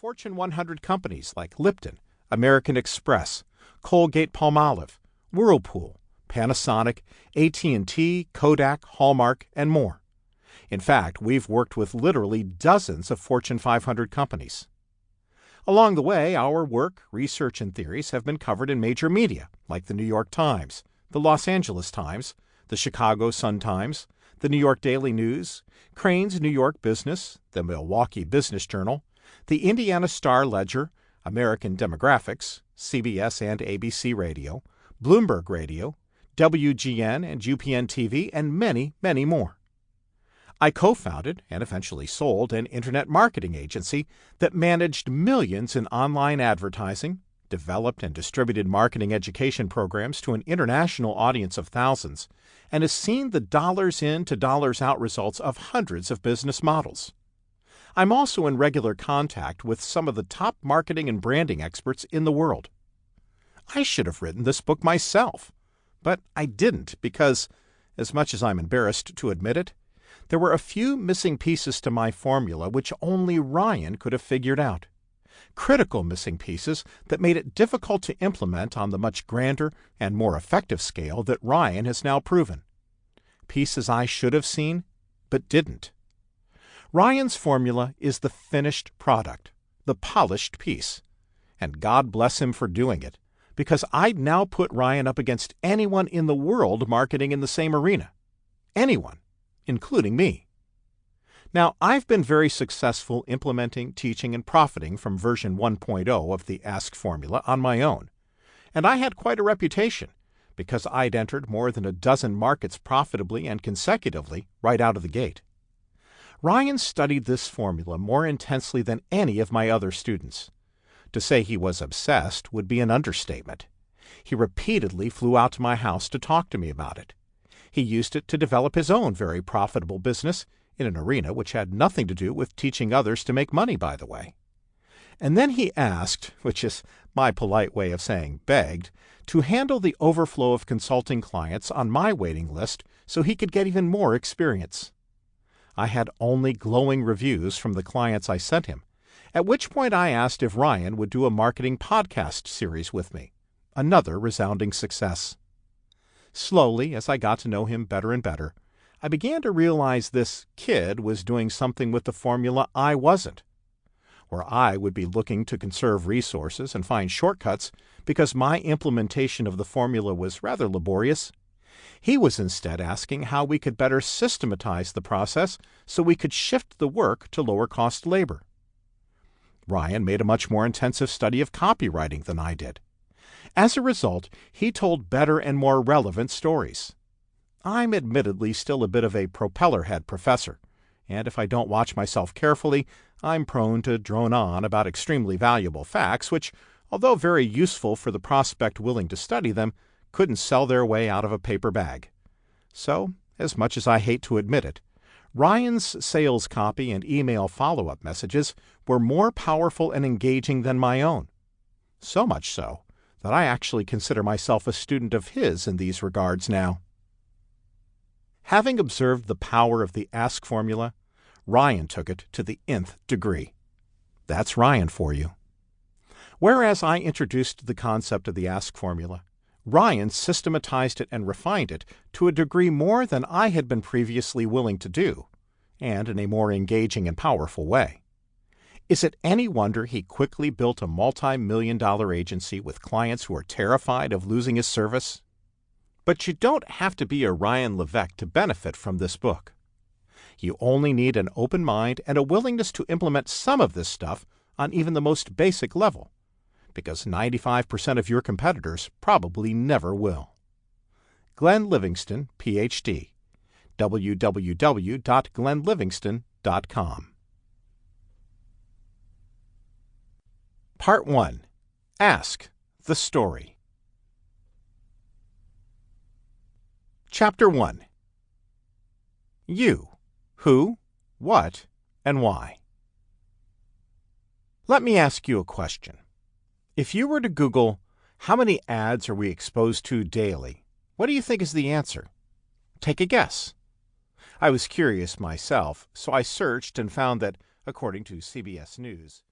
Fortune 100 companies like Lipton, American Express, Colgate-Palmolive, Whirlpool, Panasonic, AT&T, Kodak, Hallmark, and more. In fact, we've worked with literally dozens of Fortune 500 companies. Along the way, our work, research, and theories have been covered in major media like the New York Times, the Los Angeles Times, the Chicago Sun-Times, the New York Daily News, Crane's New York Business, the Milwaukee Business Journal, the Indiana Star-Ledger, American Demographics, CBS and ABC Radio, Bloomberg Radio, WGN and UPN-TV, and many, many more. I co-founded and eventually sold an internet marketing agency that managed millions in online advertising, developed and distributed marketing education programs to an international audience of thousands, and has seen the dollars in to dollars out results of hundreds of business models. I'm also in regular contact with some of the top marketing and branding experts in the world. I should have written this book myself, but I didn't because, as much as I'm embarrassed to admit it, there were a few missing pieces to my formula which only Ryan could have figured out. Critical missing pieces that made it difficult to implement on the much grander and more effective scale that Ryan has now proven. Pieces I should have seen, but didn't. Ryan's formula is the finished product, the polished piece. And God bless him for doing it, because I'd now put Ryan up against anyone in the world marketing in the same arena. Anyone, including me. Now, I've been very successful implementing, teaching, and profiting from version 1.0 of the Ask formula on my own, and I had quite a reputation because I'd entered more than a dozen markets profitably and consecutively right out of the gate. Ryan studied this formula more intensely than any of my other students. To say he was obsessed would be an understatement. He repeatedly flew out to my house to talk to me about it. He used it to develop his own very profitable business in an arena which had nothing to do with teaching others to make money, by the way. And then he asked, which is my polite way of saying begged, to handle the overflow of consulting clients on my waiting list so he could get even more experience. I had only glowing reviews from the clients I sent him, at which point I asked if Ryan would do a marketing podcast series with me. Another resounding success. Slowly, as I got to know him better and better, I began to realize this kid was doing something with the formula I wasn't. Where I would be looking to conserve resources and find shortcuts because my implementation of the formula was rather laborious, he was instead asking how we could better systematize the process so we could shift the work to lower-cost labor. Ryan made a much more intensive study of copywriting than I did. As a result, he told better and more relevant stories. I'm admittedly still a bit of a propeller-head professor, and if I don't watch myself carefully, I'm prone to drone on about extremely valuable facts which, although very useful for the prospect willing to study them, couldn't sell their way out of a paper bag. So, as much as I hate to admit it, Ryan's sales copy and email follow-up messages were more powerful and engaging than my own. So much so that I actually consider myself a student of his in these regards now. Having observed the power of the Ask formula, Ryan took it to the nth degree. That's Ryan for you. Whereas I introduced the concept of the Ask formula, Ryan systematized it and refined it to a degree more than I had been previously willing to do, and in a more engaging and powerful way. Is it any wonder he quickly built a multi-million-dollar agency with clients who are terrified of losing his service? But you don't have to be a Ryan Levesque to benefit from this book. You only need an open mind and a willingness to implement some of this stuff on even the most basic level, because 95% of your competitors probably never will. Glenn Livingston, Ph.D. www.glennlivingston.com. Part 1. Ask the Story. Chapter 1. You. Who, what, and why. Let me ask you a question. If you were to Google, how many ads are we exposed to daily, what do you think is the answer? Take a guess. I was curious myself, so I searched and found that, according to CBS News,